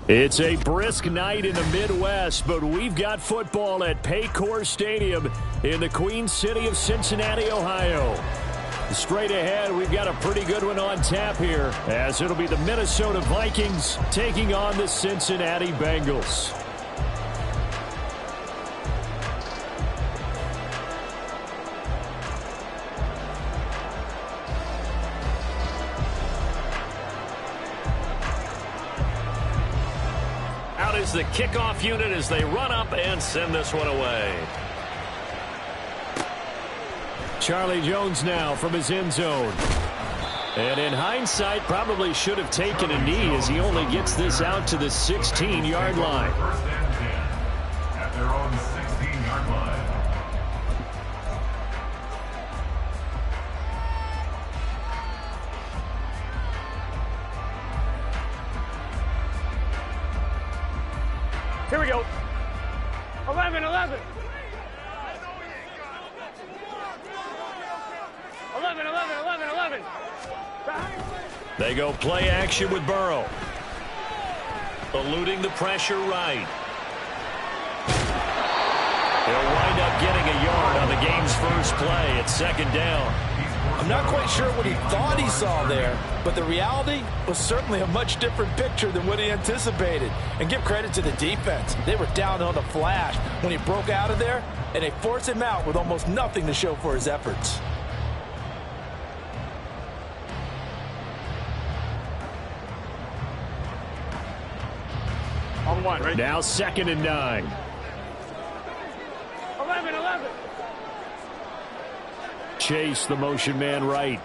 It's a brisk night in the Midwest, but we've got football at Paycor Stadium in the Queen City of Cincinnati, Ohio. Straight ahead, we've got a pretty good one on tap here, as it'll be the Minnesota Vikings taking on the Cincinnati Bengals. Is the kickoff unit as they run up and send this one away. Charlie Jones now from his end zone. And in hindsight, probably should have taken a knee as he only gets this out to the 16-yard line. First and 10 at their own 16-yard line. Here we go. 11, 11. 11, 11, 11, 11. They go play action with Burrow. Eluding the pressure right. He'll wind up getting a yard on the game's first play. It's second down. I'm not quite sure what he thought he saw there, but the reality was certainly a much different picture than what he anticipated. And give credit to the defense. They were down on the flash when he broke out of there, and they forced him out with almost nothing to show for his efforts. On one, right? Now 2nd and 9. 11, 11. Chase, the motion man right.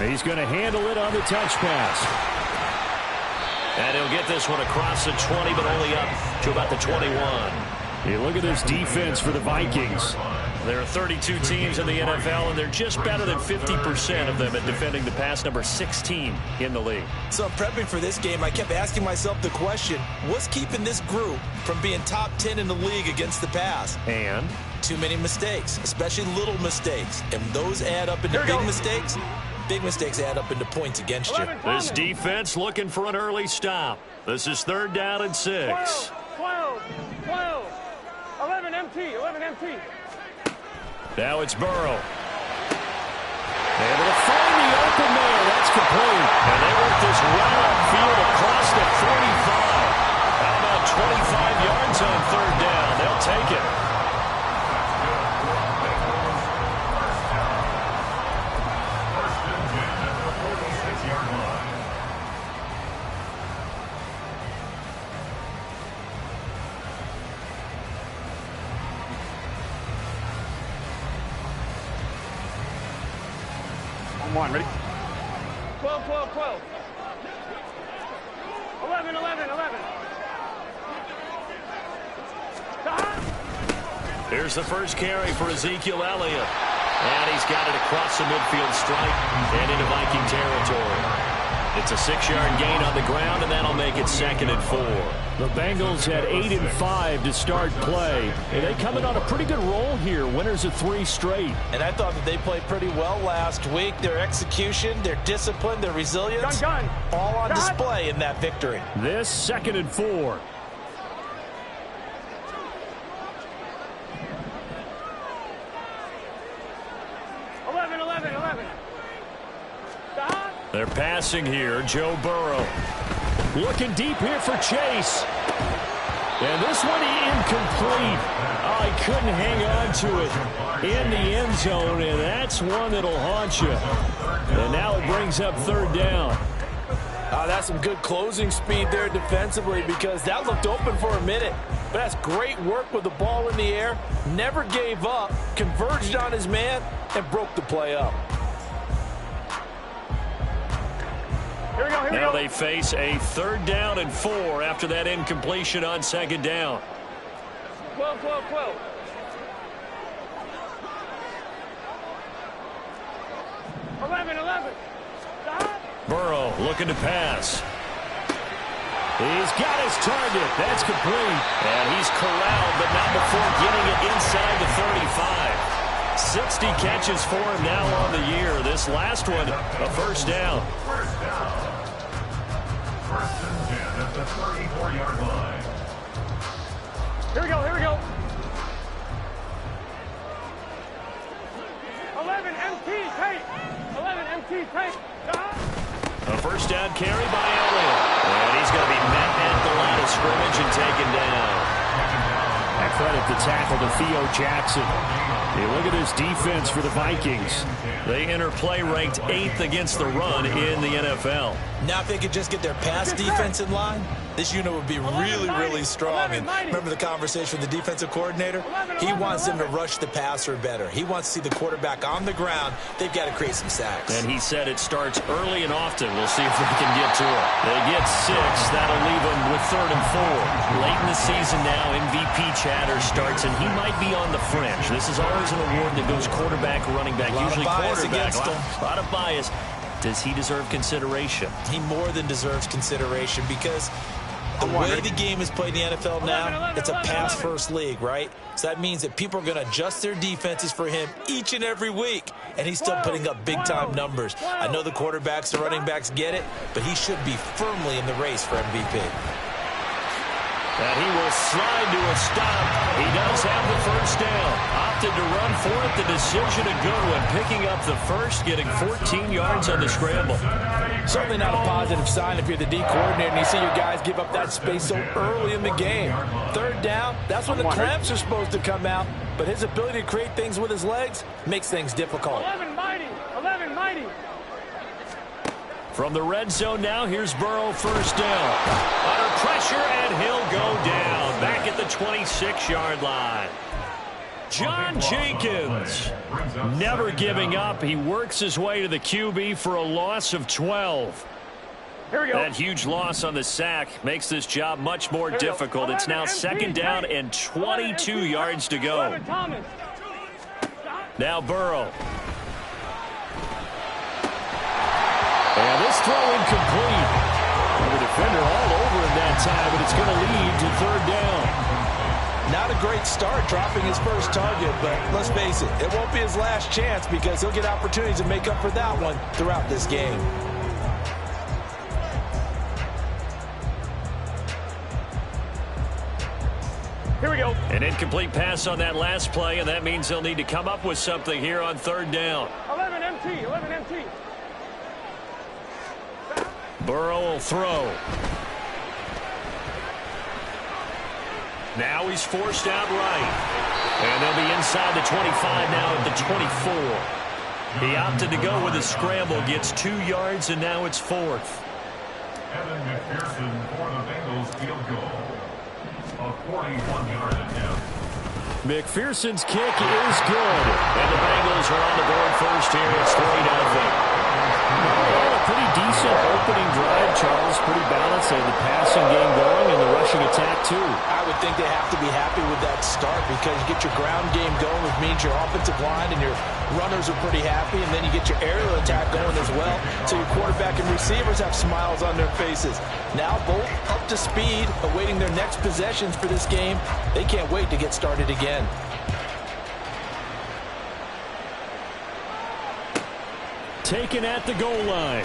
He's going to handle it on the touch pass. And he'll get this one across the 20, but only up to about the 21. Hey, look at this defense for the Vikings. There are 32 teams in the NFL, and they're just better than 50% of them at defending the pass, number 16 in the league. So prepping for this game, I kept asking myself the question, what's keeping this group from being top 10 in the league against the pass? And too many mistakes, especially little mistakes. And those add up into big mistakes. Big mistakes add up into points against you. This defense looking for an early stop. This is 3rd down and 6. 12, 12. 11 MT, 11 MT. Now it's Burrow. Able to find the open man. That's complete. And they work this well upfield across the 45. How about 25 yards on 3rd down? They'll take it. One, ready? 12, 12, 12. 11, 11, 11. Here's the first carry for Ezekiel Elliott. And he's got it across the midfield stripe and into Viking territory. It's a 6-yard gain on the ground, and that'll make it 2nd and 4. The Bengals had 8 and 5 to start play, and they come in on a pretty good roll here. Winners of 3 straight. And I thought that they played pretty well last week. Their execution, their discipline, their resilience, all on display in that victory. This 2nd and 4. They're passing here. Joe Burrow looking deep here for Chase. And this one incomplete. Oh, he couldn't hang on to it in the end zone, and that's one that'll haunt you. And now it brings up third down. That's some good closing speed there defensively, because that looked open for a minute. But that's great work with the ball in the air. Never gave up, converged on his man, and broke the play up. Here we go, here we Now go. they face a 3rd down and 4 after that incompletion on 2nd down. 12, 12, 12. Stop. Burrow looking to pass. He's got his target. That's complete. And he's corralled, but not before getting it inside the 35. 60 catches for him now on the year. This last one, a 1st down. First down. 1st and 10 at the 34-yard line. Here we go, here we go. 11 MT tape. 11 MT tape. Stop. A 1st down carry by Elliott. And he's going to be met at the line of scrimmage and taken down. I credit the tackle to Theo Jackson. Hey, look at this defense for the Vikings. They enter play ranked 8th against the run in the NFL. Now if they could just get their pass defense in line, this unit would be really, really strong. And remember the conversation with the defensive coordinator? He wants them to rush the passer better. He wants to see the quarterback on the ground. They've got to create some sacks. And he said it starts early and often. We'll see if they can get to it. They get 6. That'll leave them with 3rd and 4. Late in the season now, MVP chatter starts, and he might be on the fringe. This is always an award that goes quarterback, running back, usually quarterback. A lot of bias. Does he deserve consideration? He more than deserves consideration, because the way the game is played in the NFL now, it's a pass-first league, right? So that means that people are going to adjust their defenses for him each and every week, and he's still putting up big-time numbers. I know the quarterbacks, the running backs get it, but he should be firmly in the race for MVP. And he will slide to a stop. He does have the 1st down. Opted to run for it. The decision a good one. Picking up the 1st, getting 14 yards on the scramble. Certainly not a positive sign if you're the D coordinator and you see your guys give up that space so early in the game. 3rd down, that's when the clamps are supposed to come out. But his ability to create things with his legs makes things difficult. 11 mighty. 11 mighty. From the red zone now, here's Burrow, 1st down. Under pressure, and he'll go down. Back at the 26-yard line. John Jenkins, never giving up. He works his way to the QB for a loss of 12. Here we go. That huge loss on the sack makes this job much more difficult. It's now 2nd down and 22 yards to go. Now Burrow. And this throw incomplete. The defender all over him that time, but it's going to lead to 3rd down. Not a great start dropping his 1st target, but let's face it, it won't be his last chance, because he'll get opportunities to make up for that one throughout this game. Here we go. An incomplete pass on that last play, and that means they'll need to come up with something here on 3rd down. 11 MT. 11 MT. Burrow will throw. Now he's forced out right. And they'll be inside the 25 now at the 24. He opted to go with a scramble, gets 2 yards, and now it's 4th. Evan McPherson for the Bengals field goal. A 41-yard attempt. McPherson's kick is good. And the Bengals are on the board first here. It's 3-0. A pretty decent opening drive, Charles. Pretty balanced. They had the passing game going and the rushing attack, too. I would think they have to be happy with that start, because you get your ground game going, which means your offensive line and your runners are pretty happy, and then you get your aerial attack going as well, so your quarterback and receivers have smiles on their faces. Now both up to speed, awaiting their next possessions for this game. They can't wait to get started again. Taken at the goal line.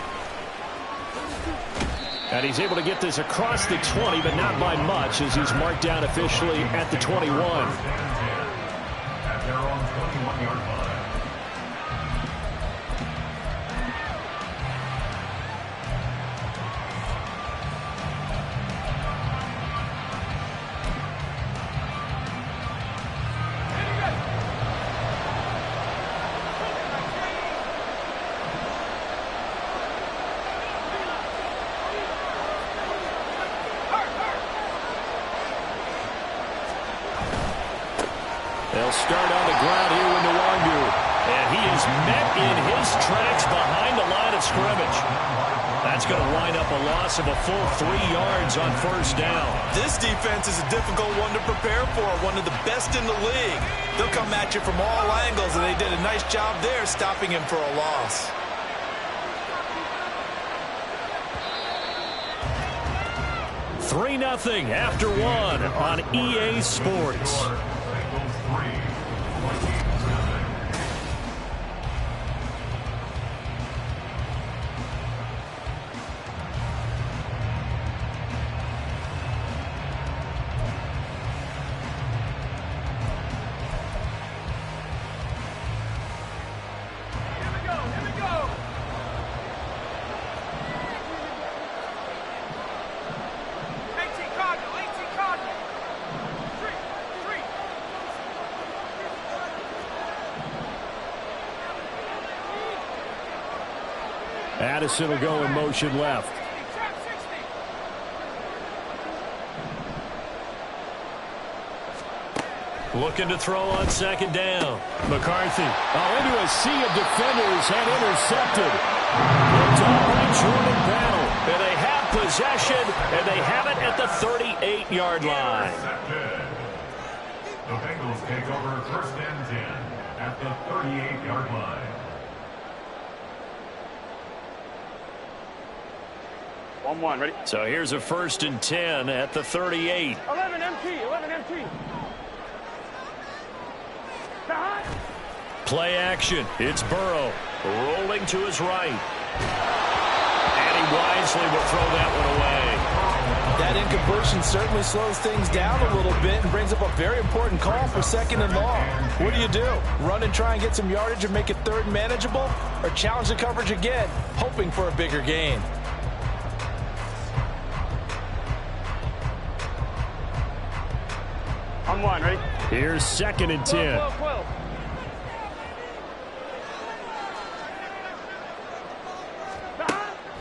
And he's able to get this across the 20, but not by much, as he's marked down officially at the 21. At their own 21-yard line. They'll start on the ground here with Nwangu. And he is met in his tracks behind the line of scrimmage. That's going to wind up a loss of a full 3 yards on first down. This defense is a difficult one to prepare for, one of the best in the league. They'll come at you from all angles, and they did a nice job there stopping him for a loss. Three 0 after one on EA Sports. Addison will go in motion left. Looking to throw on second down. McCarthy into a sea of defenders and intercepted. Picked up by Jordan Battle. And they have possession, and they have it at the 38-yard line. The Bengals take over first and 10 at the 38-yard line. One, ready? So here's a first and 10 at the 38. 11 MT. Play action. It's Burrow rolling to his right. And he wisely will throw that one away. That incompletion certainly slows things down a little bit and brings up a very important call for second and long. What do? Run and try and get some yardage and make it third and manageable? Or challenge the coverage again, hoping for a bigger gain? On one, ready? Here's second and 10. 12.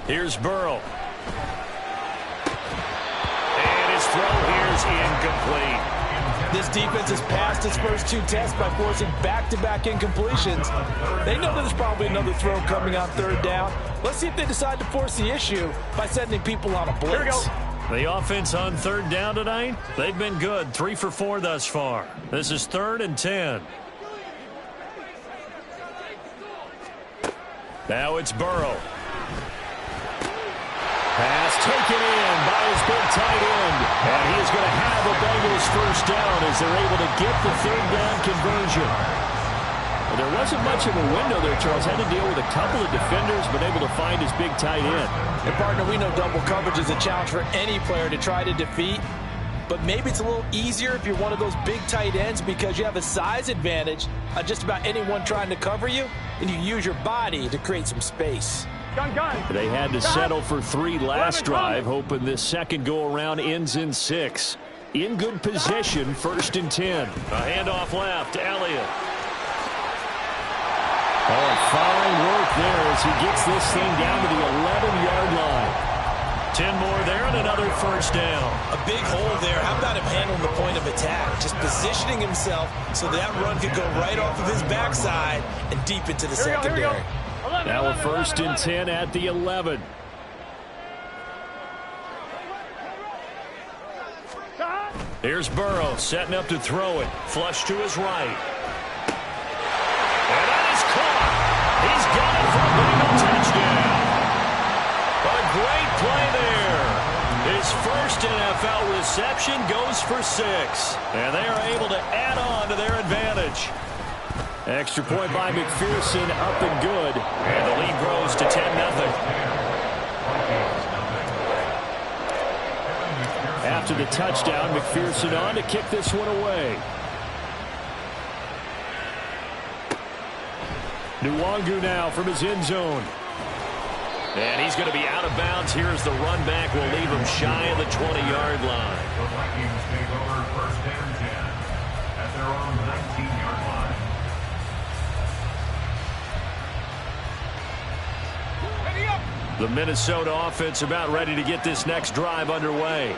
Here's Burrow. And his throw here's incomplete. This defense has passed its first 2 tests by forcing back-to-back incompletions. They know there's probably another throw coming on third down. Let's see if they decide to force the issue by sending people on a blitz. Here we go. The offense on third down tonight, they've been good. 3 for 4 thus far. This is 3rd and 10. Now it's Burrow. Pass taken in by his big tight end. And he is going to have the Bengals first down as they're able to get the third down conversion. Well, there wasn't much of a window there, Charles. Had to deal with a couple of defenders, but able to find his big tight end. And partner, we know double coverage is a challenge for any player to try to defeat. But maybe it's a little easier if you're one of those big tight ends because you have a size advantage on just about anyone trying to cover you, and you use your body to create some space. Gun. They had to settle for 3 last drive, hoping this second go-around ends in 6. In good position, 1st and 10. A handoff left, Elliott. Oh, fine work there as he gets this thing down to the 11-yard line. 10 more there and another first down. A big hole there. How about him handling the point of attack? Just positioning himself so that run could go right off of his backside and deep into the secondary. Now a 1st and 10 at the 11. Here's Burrow setting up to throw it. Flush to his right. And that is caught. He's got it for a Bengal touchdown. A great play there. His first NFL reception goes for 6. And they are able to add on to their advantage. Extra point by McPherson, up and good. And the lead grows to 10-0. After the touchdown, McPherson on to kick this one away. Nwangu now from his end zone. And he's going to be out of bounds. Here's the run back. Will leave him shy of the 20-yard line. The Vikings take over first and 10 at their own 19-yard line. The Minnesota offense about ready to get this next drive underway.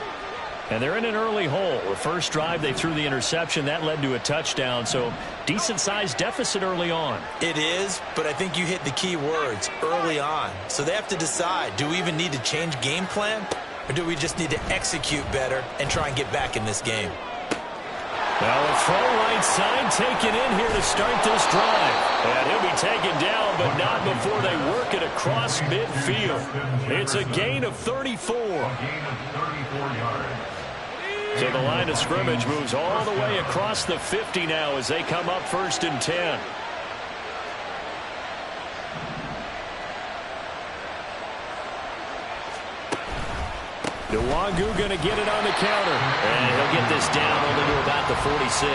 And they're in an early hole. The first drive, they threw the interception. That led to a touchdown. So decent-sized deficit early on. It is, but I think you hit the key words, early on. So they have to decide, do we even need to change game plan? Or do we just need to execute better and try and get back in this game? Well, a throw right side taken in here to start this drive. And he'll be taken down, but not before they work it across midfield. It's a gain of 34. So the line of scrimmage moves all the way across the 50 now as they come up 1st and 10. Nwangu going to get it on the counter. And he'll get this down only to about the 46.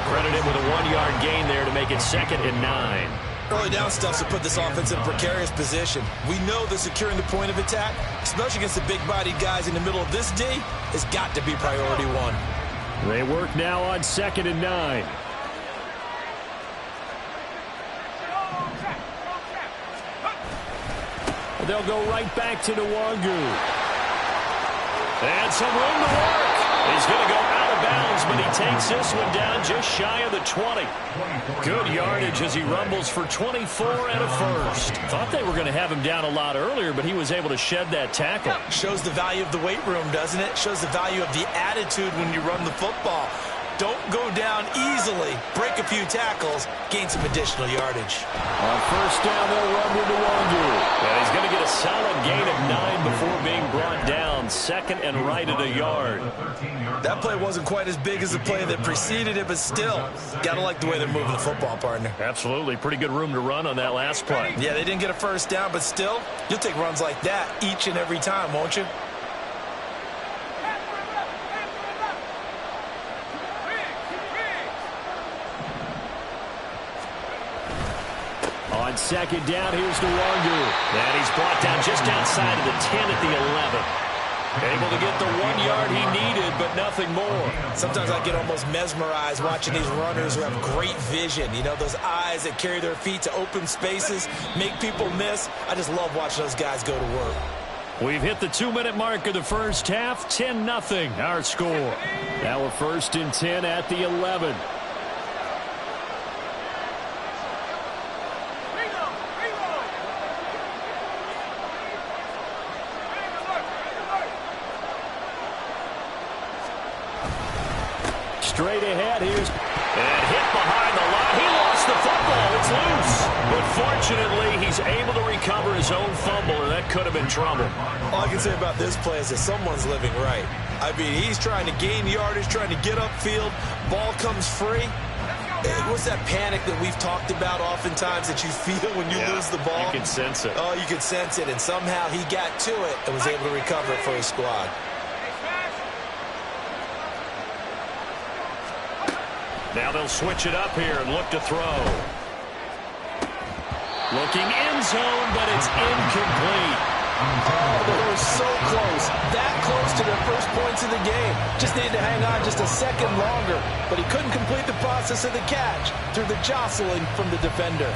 Credited with a 1-yard gain there to make it 2nd and 9. Early down stuff to put this offense in a precarious position. We know that securing the point of attack, especially against the big-bodied guys in the middle of this D, has got to be priority one. They work now on 2nd and 9. They'll go right back to Nwangu. And some room to work. He's going to go out of bounds, but he takes this one down just shy of the 20. Good yardage as he rumbles for 24 and a first. Thought they were going to have him down a lot earlier, but he was able to shed that tackle. Shows the value of the weight room, doesn't it? Shows the value of the attitude when you run the football. Don't go down easily. Break a few tackles. Gain some additional yardage. On 1st down, they'll run with Nwangu. And he's going to get a solid gain of 9 before being brought down. 2nd and right at a yard. That play wasn't quite as big as the play that preceded it, but still, got to like the way they're moving the football, partner. Absolutely. Pretty good room to run on that last play. Yeah, they didn't get a 1st down, but still, you'll take runs like that each and every time, won't you? On 2nd down, here's Nwangu. And he's brought down just outside of the 10 at the 11. Able to get the 1 yard he needed, but nothing more. Sometimes I get almost mesmerized watching these runners who have great vision. You know, those eyes that carry their feet to open spaces, make people miss. I just love watching those guys go to work. We've hit the 2-minute mark of the first half. 10-0 our score. Now we're 1st and 10 at the 11. Straight ahead, here's... And hit behind the line. He lost the football. It's loose. But fortunately, he's able to recover his own fumble, and that could have been trouble. All I can say about this play is that someone's living right. I mean, he's trying to gain yardage, trying to get upfield. Ball comes free. What's that panic that we've talked about oftentimes that you feel when you lose the ball? You can sense it. Oh, you can sense it, and somehow he got to it and was able to recover it for his squad. Now they'll switch it up here and look to throw. Looking end zone, but it's incomplete. Oh, they were so close. That close to their first points of the game. Just needed to hang on just a second longer. But he couldn't complete the process of the catch through the jostling from the defender.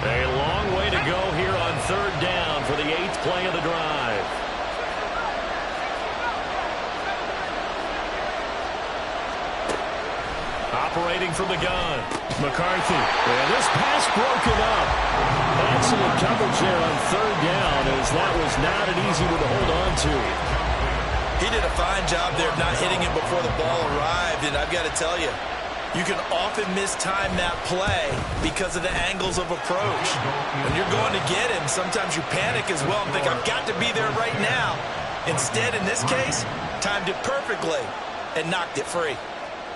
A long way to go here on 3rd down for the 8th play of the drive. Operating from the gun, McCarthy. And this pass broken up. Excellent coverage there on 3rd down, as that was not an easy one to hold on to. He did a fine job there of not hitting it before the ball arrived, and I've got to tell you, you can often mistime that play because of the angles of approach. When you're going to get him, sometimes you panic as well and think, I've got to be there right now. Instead, in this case, timed it perfectly and knocked it free.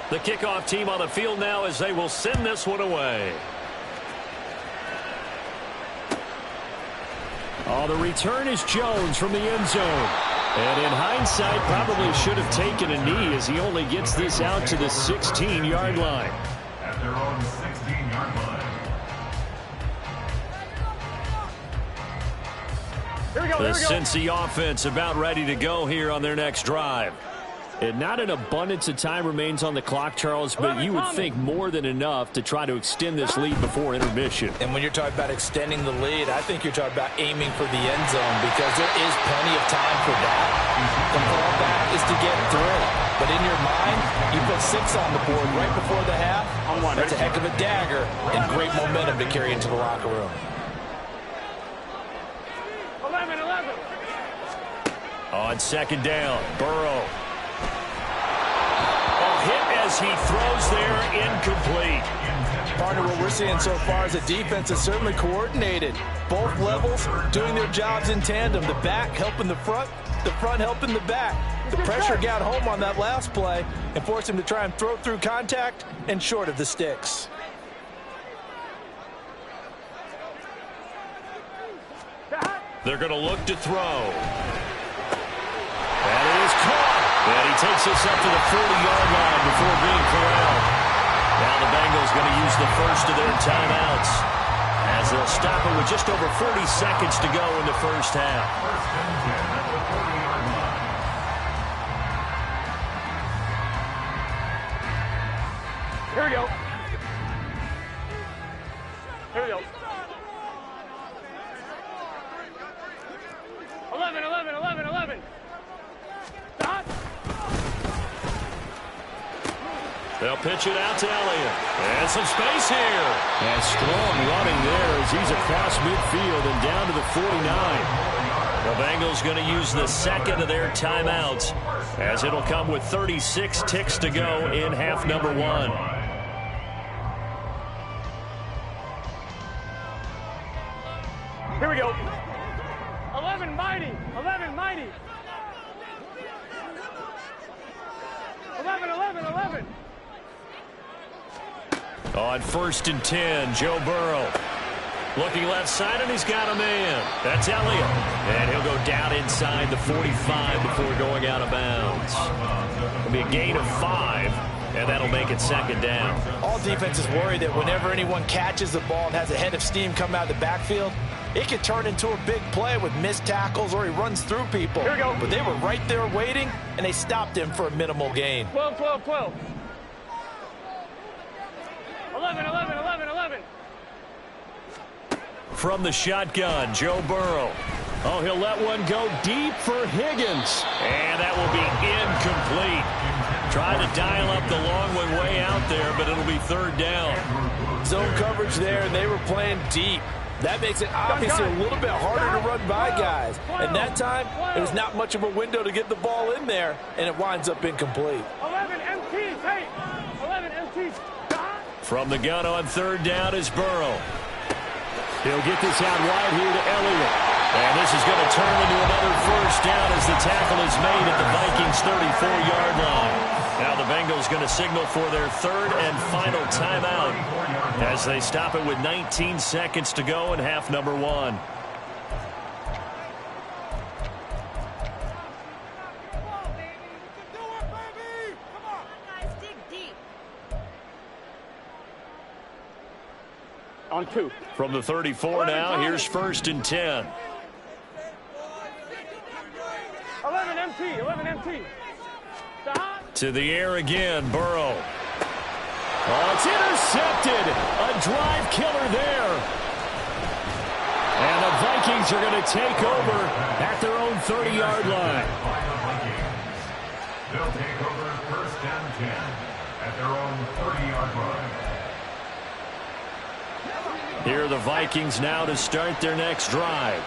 The kickoff team on the field now as they will send this one away. Oh, the return is Jones from the end zone. And in hindsight, probably should have taken a knee as he only gets this out to the 16-yard line. At their own 16-yard line. The Cincy offense about ready to go here on their next drive. And not an abundance of time remains on the clock, Charles, but you would think more than enough to try to extend this lead before intermission. And when you're talking about extending the lead, I think you're talking about aiming for the end zone because there is plenty of time for that. The fallback is to get 3. But in your mind, you put 6 on the board right before the half. That's a heck of a dagger and great momentum to carry into the locker room. 11. On second down, Burrow. Hit as he throws there, incomplete. Partner, what we're seeing so far is the defense is certainly coordinated. Both levels doing their jobs in tandem. The back helping the front helping the back. The pressure got home on that last play and forced him to try and throw through contact and short of the sticks. They're going to look to throw. That is caught. And he takes us up to the 40-yard line before being corralled. Now the Bengals going to use the first of their timeouts as they'll stop it with just over 40 seconds to go in the first half. Here we go. Here we go. 11. Stop. They'll pitch it out to Elliott. And some space here. And strong running there as he's across midfield and down to the 49. The Bengals going to use the second of their timeouts as it'll come with 36 ticks to go in half number 1. Here we go. 11 mighty. 11. On first and 10, Joe Burrow. Looking left side, and he's got a man. That's Elliott. And he'll go down inside the 45 before going out of bounds. It'll be a gain of 5, and that'll make it second down. All defenses worry that whenever anyone catches the ball and has a head of steam come out of the backfield, it could turn into a big play with missed tackles or he runs through people. Here we go. But they were right there waiting, and they stopped him for a minimal gain. 12. 11. From the shotgun, Joe Burrow. Oh, he'll let one go deep for Higgins. And that will be incomplete. Trying to dial up the long one way out there, but it'll be third down. Zone coverage there, and they were playing deep. That makes it obviously a little bit harder to run by guys. And that time, it was not much of a window to get the ball in there, and it winds up incomplete. 11 MTs. Hey, 11 MTs. From the gun on third down is Burrow. He'll get this out wide here to Elliott. And this is going to turn into another first down as the tackle is made at the Vikings' 34-yard line. Now the Bengals going to signal for their third and final timeout as they stop it with 19 seconds to go in half number 1. On 2. From the 34 now, here's first and 10. 11 MT. Stop. To the air again, Burrow. Oh, it's intercepted. A drive killer there. And the Vikings are going to take over at their own 30-yard line. They'll take over first and 10 at their own 30-yard line. Here are the Vikings now to start their next drive.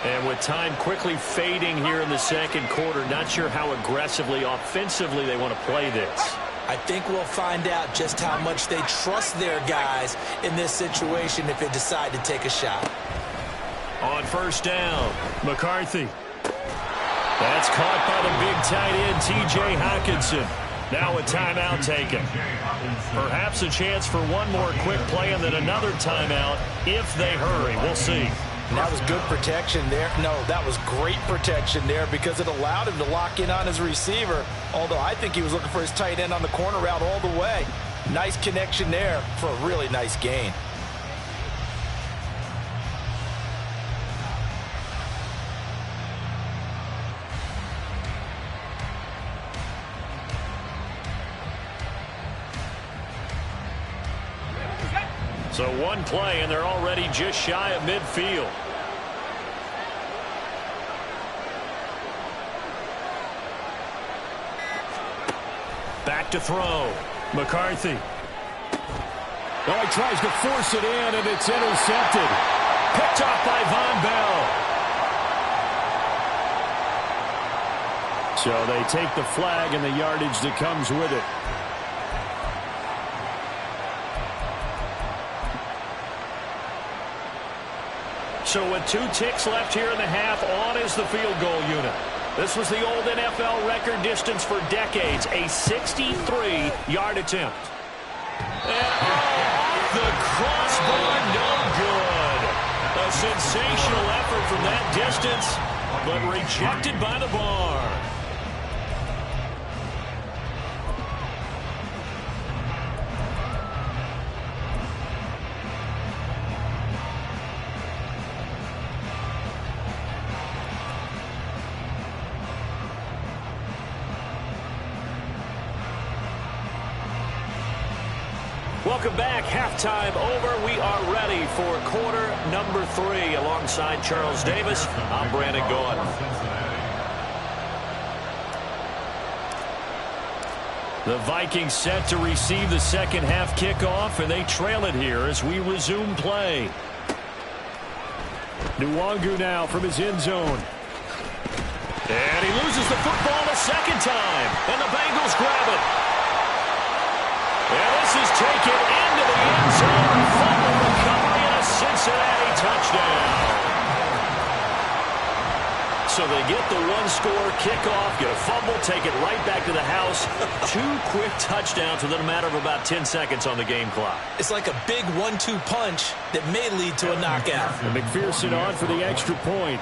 And with time quickly fading here in the second quarter, not sure how aggressively, offensively they want to play this. I think we'll find out just how much they trust their guys in this situation if they decide to take a shot. On first down, McCarthy. That's caught by the big tight end, T.J. Hockenson. Now a timeout taken. Perhaps a chance for one more quick play and then another timeout if they hurry. We'll see. And that was good protection there. No, that was great protection there because it allowed him to lock in on his receiver, although I think he was looking for his tight end on the corner route all the way. Nice connection there for a really nice gain. So one play, and they're already just shy of midfield. Back to throw. McCarthy. Oh, he tries to force it in, and it's intercepted. Picked off by Von Bell. So they take the flag and the yardage that comes with it. So with 2 ticks left here in the half, on is the field goal unit. This was the old NFL record distance for decades, a 63-yard attempt. And off the crossbar, no good. A sensational effort from that distance, but rejected by the bar. Welcome back. Halftime over. We are ready for quarter number 3. Alongside Charles Davis, I'm Brandon Gaughan. The Vikings set to receive the second half kickoff, and they trail it here as we resume play. Nwangu now from his end zone. And he loses the football a second time, and the Bengals grab it. And this is taken into the end zone. Fumble recovery and a Cincinnati touchdown. So they get the one-score kickoff, get a fumble, take it right back to the house. 2 quick touchdowns within a matter of about 10 seconds on the game clock. It's like a big 1-2 punch that may lead to a knockout. And McPherson on for the extra point.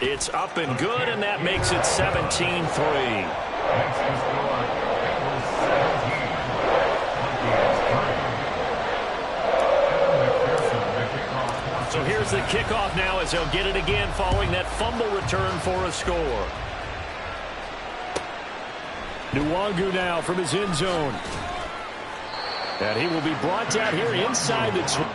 It's up and good, and that makes it 17-3. So here's the kickoff now as they'll get it again following that fumble return for a score. Nwangu now from his end zone. And he will be brought down here inside the 20.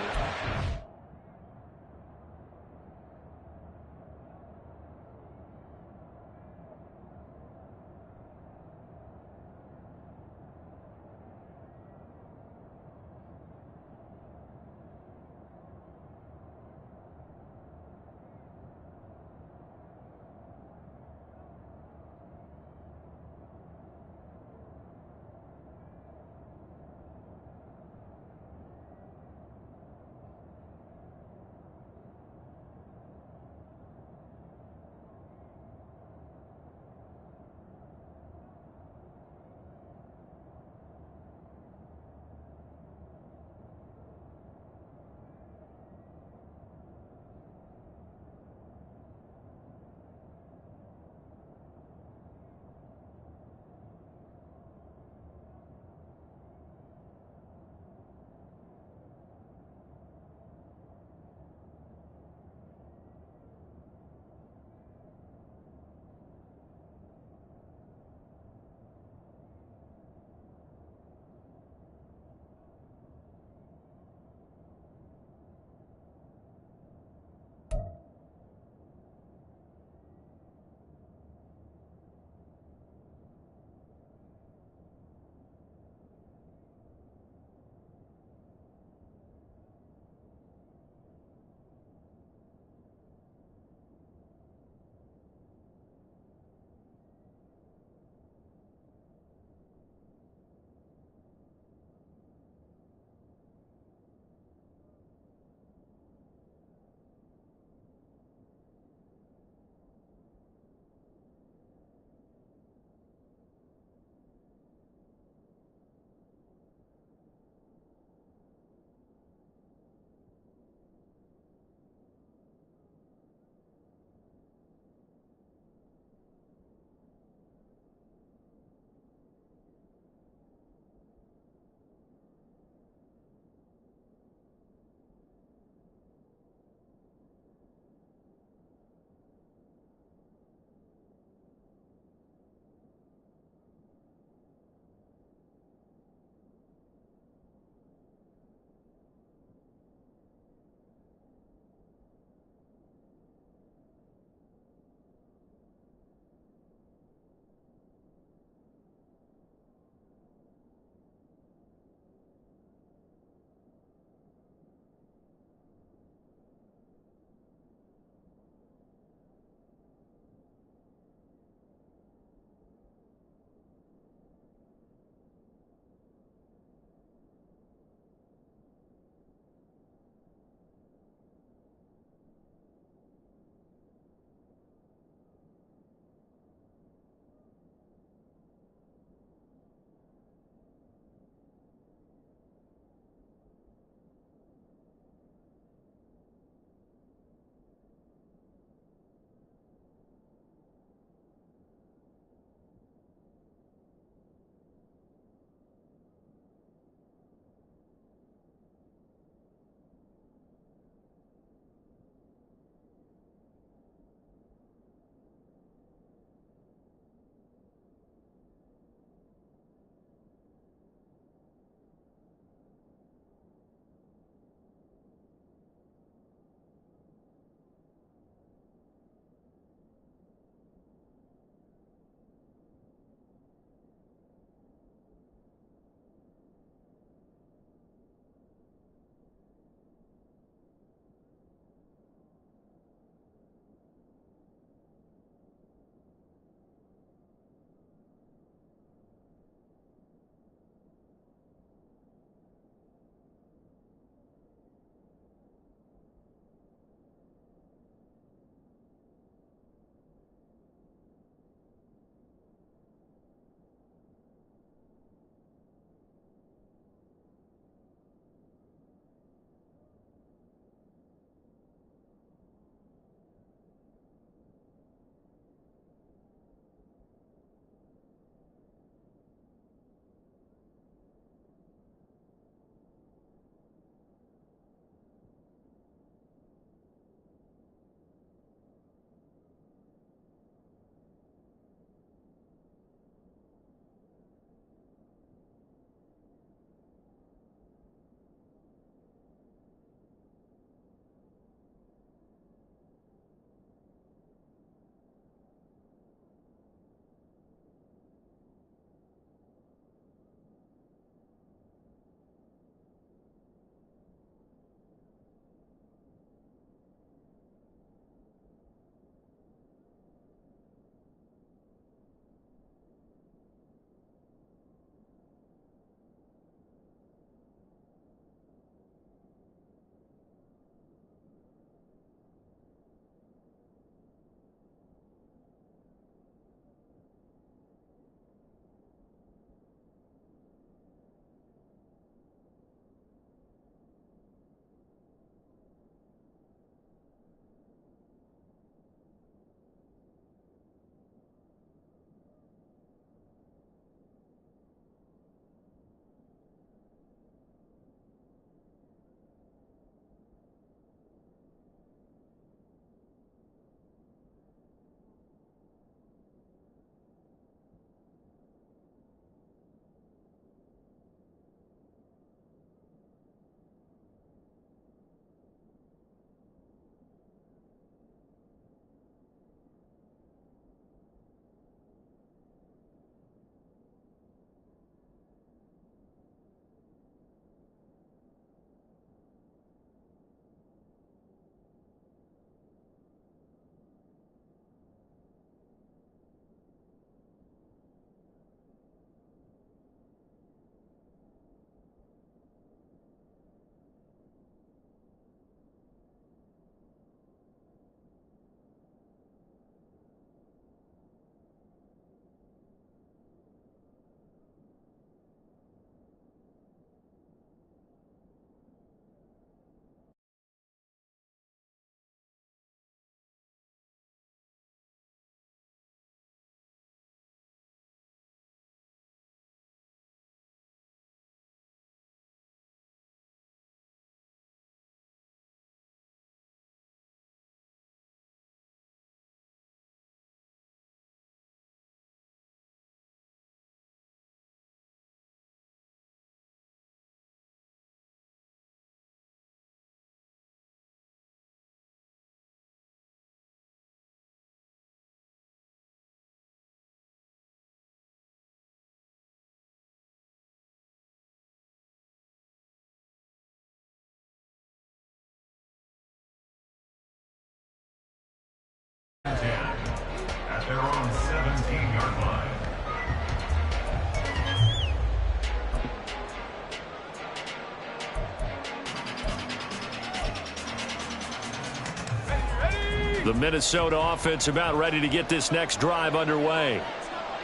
The Minnesota offense about ready to get this next drive underway.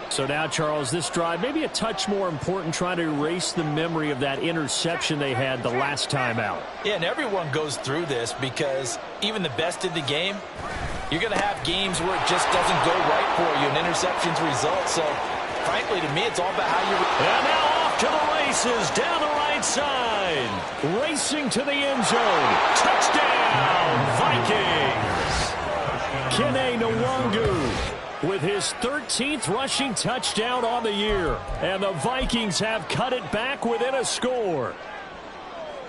So now, Charles, this drive maybe a touch more important, trying to erase the memory of that interception they had the last time out. Yeah, and everyone goes through this because even the best in the game, you're going to have games where it just doesn't go right for you, and interceptions result. So, frankly, to me, it's all about how you... And now off to the races, down the right side. Racing to the end zone. Touchdown, Vikings. Kene Nwangu with his 13th rushing touchdown on the year. And the Vikings have cut it back within a score.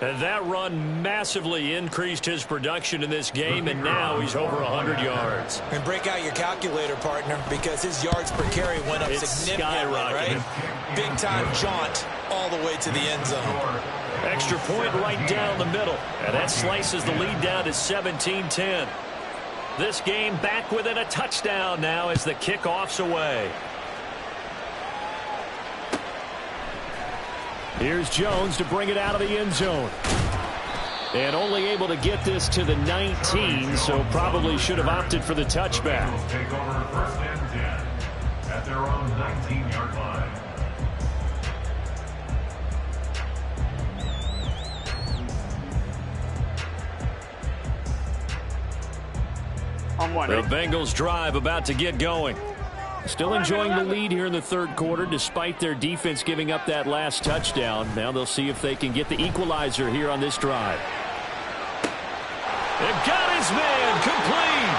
And that run massively increased his production in this game, and now he's over 100 yards. And break out your calculator, partner, because his yards per carry went up significantly, right? Big-time jaunt all the way to the end zone. Extra point right down the middle, and that slices the lead down to 17-10. This game back within a touchdown now as the kickoff's away. Here's Jones to bring it out of the end zone. And only able to get this to the 19, so probably should have opted for the touchback. Take over first and 10 at their own 19-yard line. The Bengals drive about to get going. Still enjoying the lead here in the third quarter despite their defense giving up that last touchdown. Now they'll see if they can get the equalizer here on this drive. They've got his man complete.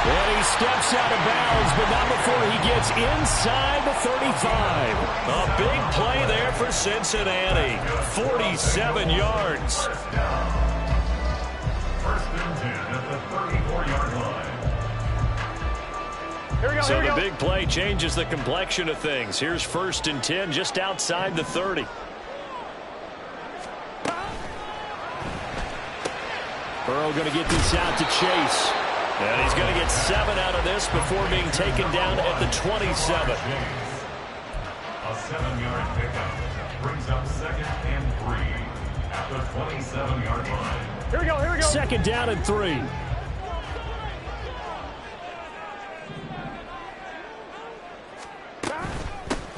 And he steps out of bounds, but not before he gets inside the 35. A big play there for Cincinnati. 47 yards. First and 10 at the 34-yard line. So the big play changes the complexion of things. Here's first and 10 just outside the 30. Burrow going to get this out to Chase. And he's going to get 7 out of this before being taken down at the 27. A 7-yard pickup brings up second and 3 at the 27-yard line. Here we go. Second down and 3.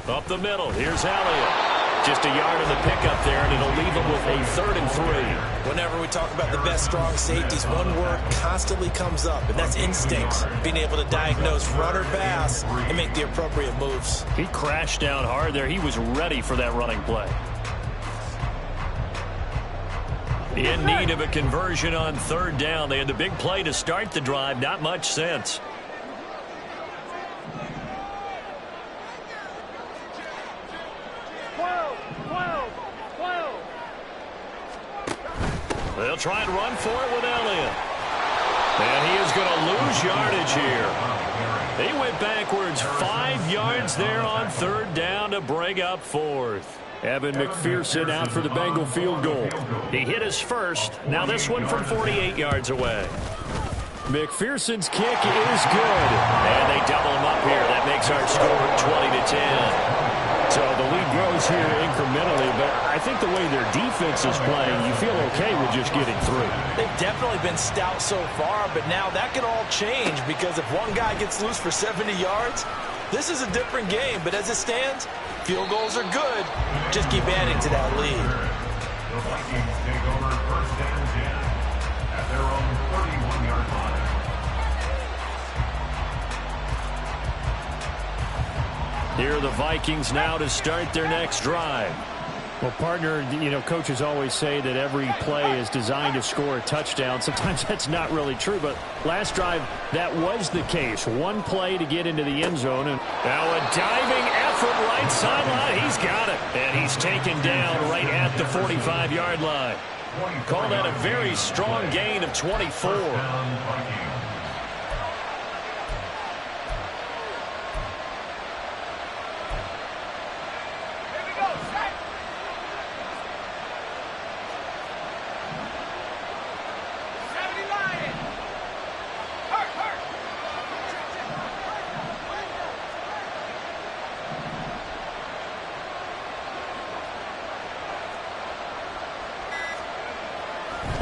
Up the middle, here's Elliott. Just a yard of the pickup there, and it'll leave him with a 3rd and 3. Whenever we talk about the best strong safeties, one word constantly comes up, and that's instinct. Being able to diagnose run or pass and make the appropriate moves. He crashed down hard there. He was ready for that running play. In need of a conversion on 3rd down. They had the big play to start the drive. Not much sense. They'll try and run for it with Elliott. And he is going to lose yardage here. He went backwards 5 yards there on 3rd down to bring up 4th. Evan McPherson out for the Bengal field goal. He hit his first. Now this one from 48 yards away. McPherson's kick is good. And they double him up here. That makes our score 20-10. So the lead grows here incrementally, but I think the way their defense is playing, you feel okay with just getting through. They've definitely been stout so far, but now that could all change because if one guy gets loose for 70 yards, this is a different game. But as it stands, field goals are good. Just keep adding to that lead. The Vikings take over first and 10 at their own 31-yard line. Here are the Vikings now to start their next drive. Well, partner, coaches always say that every play is designed to score a touchdown. Sometimes that's not really true, but last drive, that was the case. One play to get into the end zone. And now a diving effort right sideline. He's got it. And he's taken down right at the 45-yard line. Call that a very strong gain of 24.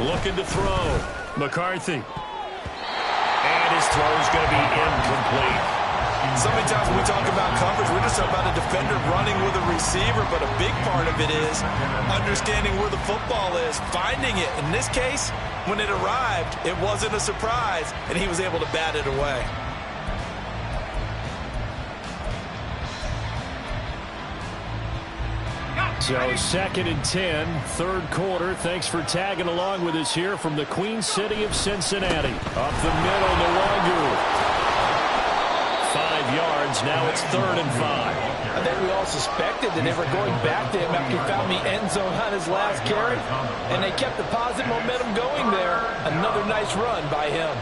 Looking to throw. McCarthy. And his throw is going to be incomplete. So many times when we talk about coverage, we're just talking about a defender running with a receiver, but a big part of it is understanding where the football is, finding it. In this case, when it arrived, it wasn't a surprise, and he was able to bat it away. So 2nd and 10, third quarter. Thanks for tagging along with us here from the Queen City of Cincinnati. Up the middle, Nwangu. 5 yards. Now it's 3rd and 5. I think we all suspected that they were going back to him after he found the end zone on his last carry, and they kept the positive momentum going there. Another nice run by him.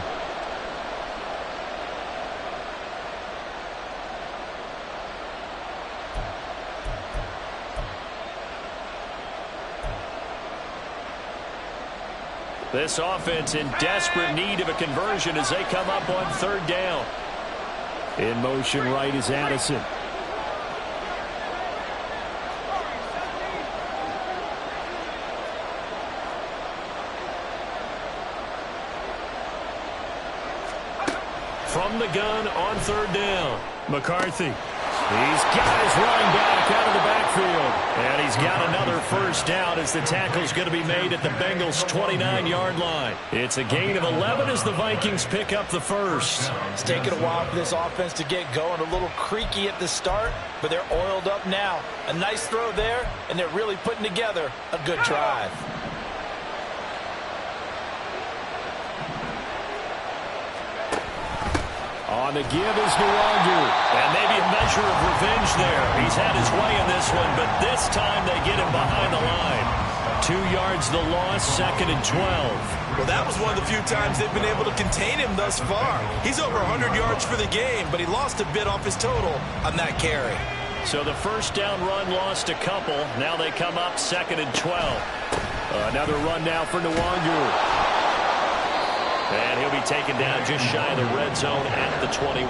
This offense in desperate need of a conversion as they come up on 3rd down. In motion right is Addison. From the gun on 3rd down. McCarthy. He's got his running back out of the backfield. And he's got another first down as the tackle's going to be made at the Bengals' 29-yard line. It's a gain of 11 as the Vikings pick up the first. It's taken a while for this offense to get going. A little creaky at the start, but they're oiled up now. A nice throw there, and they're really putting together a good drive. On the give is Nwangu. And maybe a measure of revenge there. He's had his way in this one, but this time they get him behind the line. 2 yards the loss, 2nd and 12. Well, that was one of the few times they've been able to contain him thus far. He's over 100 yards for the game, but he lost a bit off his total on that carry. So the first down run lost a couple. Now they come up 2nd and 12. Another run now for Nwangu. And he'll be taken down just shy of the red zone at the 21. 125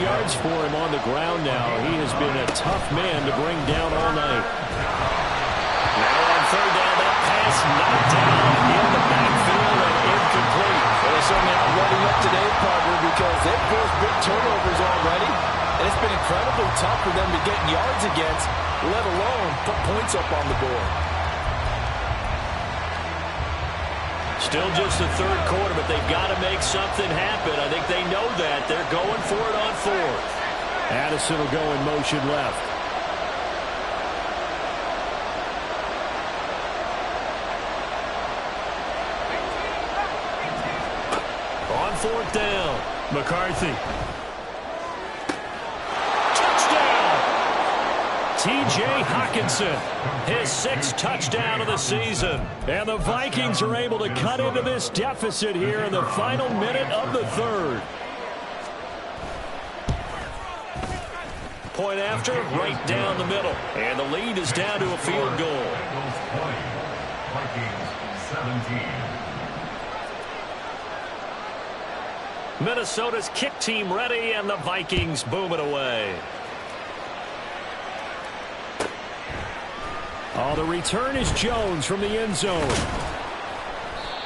yards for him on the ground now. He has been a tough man to bring down all night. Now on 3rd down, that pass knocked down in the backfield and incomplete. Well, they're certainly not running up today, partner, because they've forced big turnovers already. And it's been incredibly tough for them to get yards against, let alone put points up on the board. Still just the 3rd quarter, but they've got to make something happen. I think they know that. They're going for it on 4th. Addison will go in motion left. On 4th down, McCarthy. T.J. Hockenson, his 6th touchdown of the season. And the Vikings are able to cut into this deficit here in the final minute of the 3rd. Point after, right down the middle. And the lead is down to a field goal. Vikings 17. Minnesota's kick team ready, and the Vikings boom it away. Oh, the return is Jones from the end zone.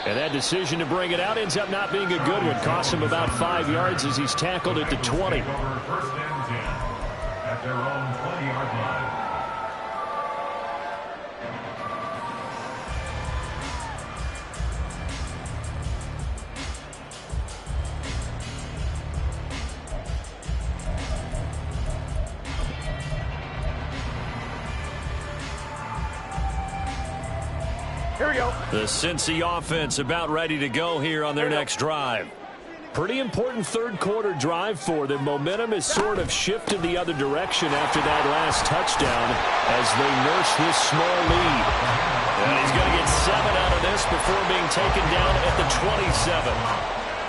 And that decision to bring it out ends up not being a good one. Cost him about 5 yards as he's tackled at the 20. 1st and 10 at their own 20-yard line. Here we go. The Cincy offense about ready to go here on their next drive. Pretty important 3rd quarter drive for them. Momentum has sort of shifted the other direction after that last touchdown as they nurse this small lead. And he's going to get 7 out of this before being taken down at the 27.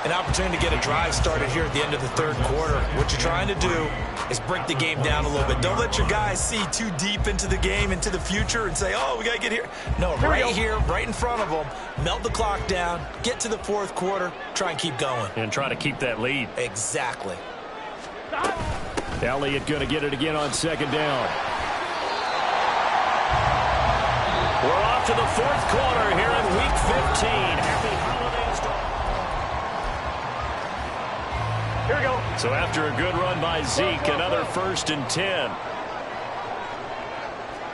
An opportunity to get a drive started here at the end of the 3rd quarter. What you're trying to do is break the game down a little bit. Don't let your guys see too deep into the game, into the future, and say, oh, we got to get here. No, right here, right in front of them, melt the clock down, get to the 4th quarter, try and keep going. And try to keep that lead. Exactly. Elliott going to get it again on 2nd down. We're off to the 4th quarter here in Week 15. Happy holidays to Here we go. So after a good run by Zeke, another 1st and 10.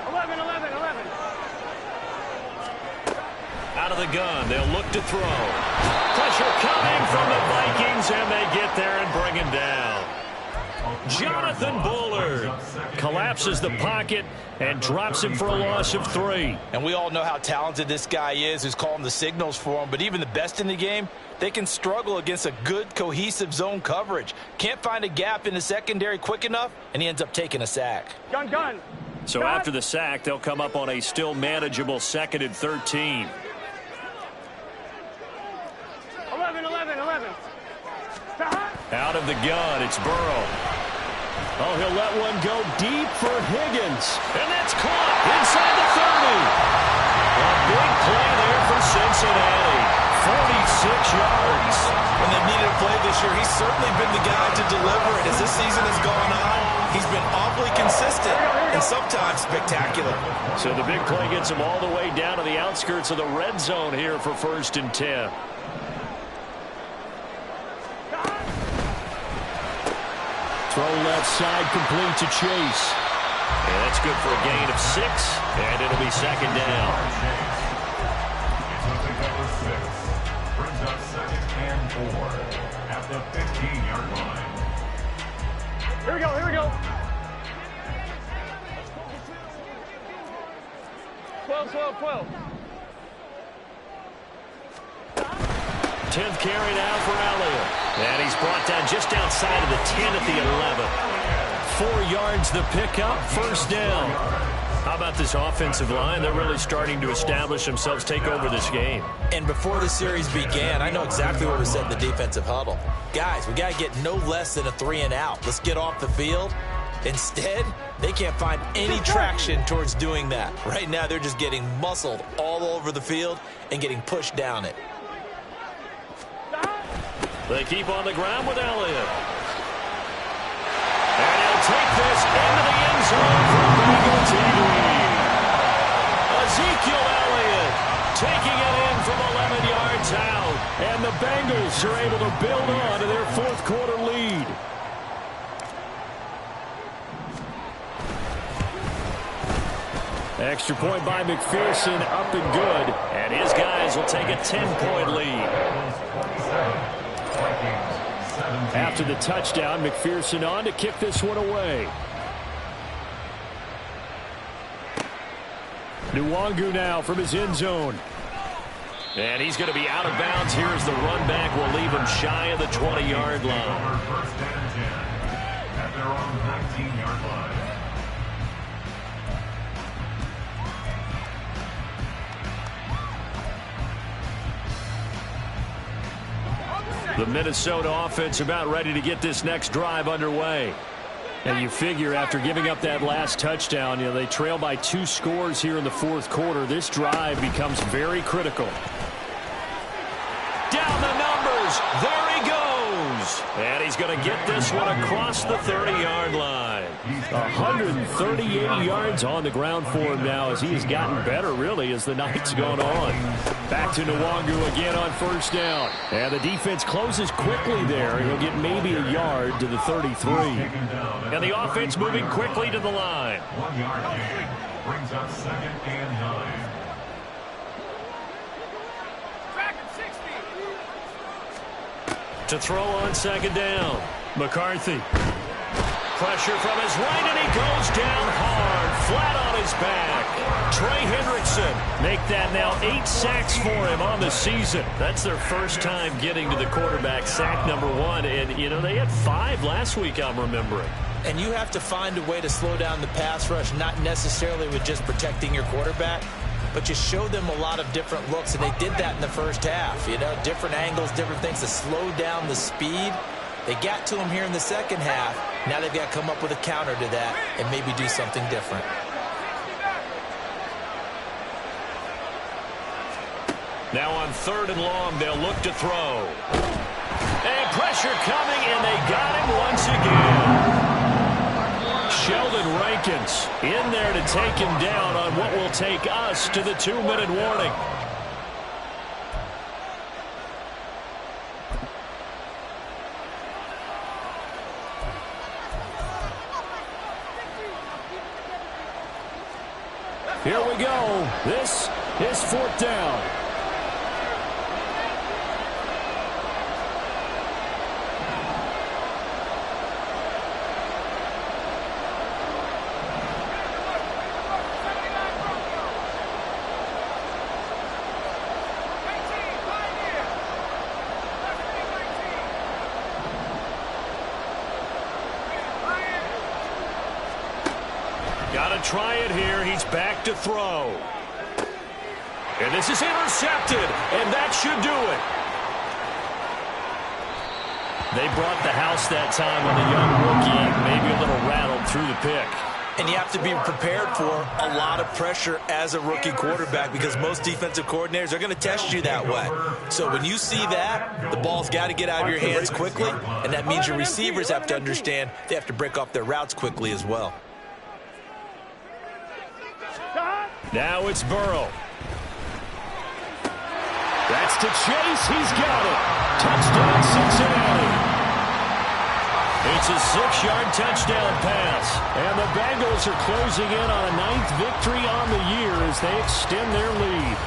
11, 11, 11. Out of the gun, they'll look to throw. Pressure coming from the Vikings, and they get there and bring him down. Jonathan Bullard Collapses the pocket and drops him for a loss of 3. And we all know how talented this guy is, who's calling the signals for him. But even the best in the game, they can struggle against a good, cohesive zone coverage. Can't find a gap in the secondary quick enough, and he ends up taking a sack. Gun, gun. So gun. after the sack, they'll come up on a still manageable 2nd and 13. 11, 11, 11. Out of the gun, it's Burrow. Oh, he'll let one go deep for Higgins. And that's caught inside the 30. A big play there for Cincinnati. 46 yards. When they needed a play this year, he's certainly been the guy to deliver it. As this season has gone on, he's been awfully consistent and sometimes spectacular. So the big play gets him all the way down to the outskirts of the red zone here for 1st and 10. Throw left side, complete to Chase. And that's good for a gain of 6, and it'll be 2nd down. Brings up 2nd and 4 at the 15-yard line. Here we go, here we go. 12, 12, 12. 10th carry now for Elliott. And he's brought down just outside of the 10 at the 11. 4 yards the pickup, 1st down. How about this offensive line? They're really starting to establish themselves, take over this game. And before the series began, I know exactly what was said in the defensive huddle. Guys, we got to get no less than a 3 and out. Let's get off the field. Instead, they can't find any traction towards doing that. Right now, they're just getting muscled all over the field and getting pushed down it. They keep on the ground with Elliott. And he'll take this into the end zone for a Bengal team lead. Ezekiel Elliott taking it in from 11 yards out. And the Bengals are able to build on to their 4th quarter lead. Extra point by McPherson, up and good. And his guys will take a 10-point lead. After the touchdown, McPherson on to kick this one away. Nwangu now from his end zone. And he's going to be out of bounds here as the run back will leave him shy of the 20-yard line. 1st and 10 at their own 19-yard line. The Minnesota offense about ready to get this next drive underway. And you figure after giving up that last touchdown, they trail by 2 scores here in the 4th quarter. This drive becomes very critical. Down the numbers. There he goes. And he's going to get this one across the 30-yard line. 138 yards on the ground for him now as he has gotten better, really, as the night's gone on. Back to Nwangu again on 1st down. And the defense closes quickly there. He'll get maybe a yard to the 33. And the offense moving quickly to the line. 1-yard gain brings up 2nd and 9. To throw on 2nd down. McCarthy. Pressure from his right, and he goes down hard, flat on his back. Trey Hendrickson Make that now 8 sacks for him on the season. That's their first time getting to the quarterback, sack number 1. And, they had 5 last week, I'm remembering. And you have to find a way to slow down the pass rush, not necessarily with just protecting your quarterback, but you show them a lot of different looks, and they did that in the first half. Different angles, different things to slow down the speed. They got to him here in the second half. Now they've got to come up with a counter to that and maybe do something different. Now on 3rd and long, they'll look to throw. And pressure coming, and they got him once again. Sheldon Rankins in there to take him down on what will take us to the 2-minute warning. Here we go. This is 4th down. Got to try it here. He's back to throw. And this is intercepted, and that should do it. They brought the house that time on the young rookie, maybe a little rattled through the pick. And you have to be prepared for a lot of pressure as a rookie quarterback because most defensive coordinators are going to test you that way. So when you see that, the ball's got to get out of your hands quickly, and that means your receivers have to understand they have to break off their routes quickly as well. Now it's Burrow. That's to Chase. He's got it. Touchdown, Cincinnati. It's a 6-yard touchdown pass. And the Bengals are closing in on a 9th victory on the year as they extend their lead.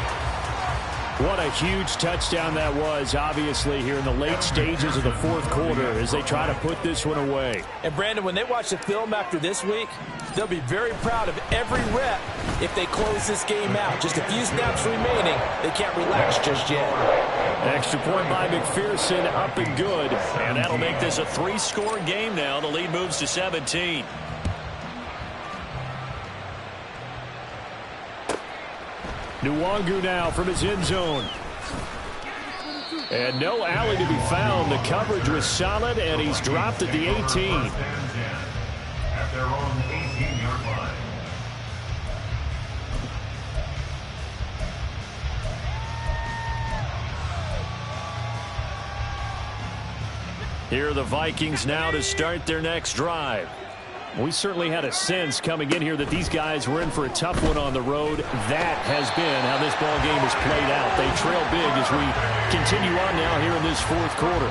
What a huge touchdown that was, obviously, here in the late stages of the 4th quarter as they try to put this one away. And, Brandon, when they watch the film after this week, they'll be very proud of every rep if they close this game out. Just a few snaps remaining. They can't relax just yet. Extra point by McPherson, up and good. And that'll make this a 3-score game now. The lead moves to 17. Nwangu now from his end zone. And no alley to be found. The coverage was solid, and he's dropped at the 18. At their own 18-yard line. Here are the Vikings now to start their next drive. We certainly had a sense coming in here that these guys were in for a tough one on the road. That has been how this ball game has played out. They trail big as we continue on now here in this 4th quarter.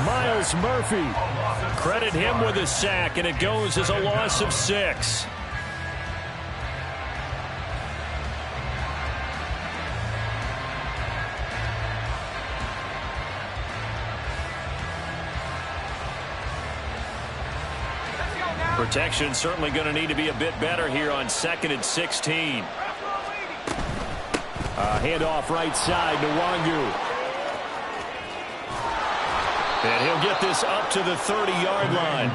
Myles Murphy. Credit him with a sack, and it goes as a loss of 6. Protection certainly going to need to be a bit better here on 2nd and 16. Handoff right side to Nwangu. And he'll get this up to the 30-yard line.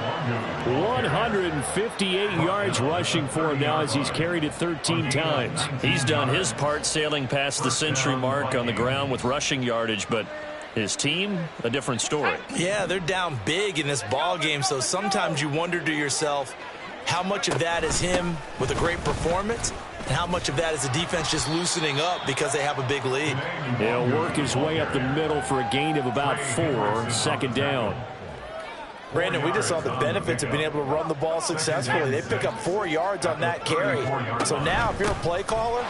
158 yards rushing for him now as he's carried it 13 times. He's done his part sailing past the century mark on the ground with rushing yardage, but his team, a different story. Yeah, they're down big in this ball game, so sometimes you wonder to yourself how much of that is him with a great performance and how much of that is the defense just loosening up because they have a big lead. He'll work his way up the middle for a gain of about 4, 2nd down. Brandon, we just saw the benefits of being able to run the ball successfully. They pick up 4 yards on that carry. So now if you're a play caller,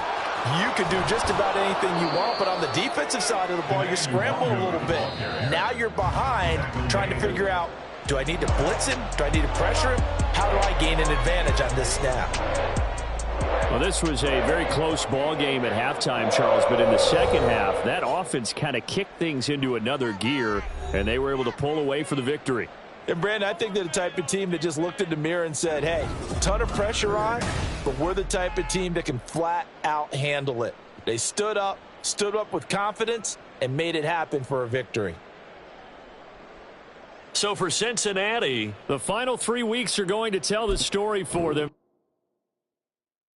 you can do just about anything you want, but on the defensive side of the ball, you're scrambling a little bit. Now you're behind trying to figure out, do I need to blitz him? Do I need to pressure him? How do I gain an advantage on this snap? Well, this was a very close ball game at halftime, Charles, but in the second half, that offense kind of kicked things into another gear, and they were able to pull away for the victory. And, Brandon, I think they're the type of team that just looked in the mirror and said, hey, ton of pressure on, but we're the type of team that can flat out handle it. They stood up with confidence, and made it happen for a victory. So for Cincinnati, the final 3 weeks are going to tell the story for them.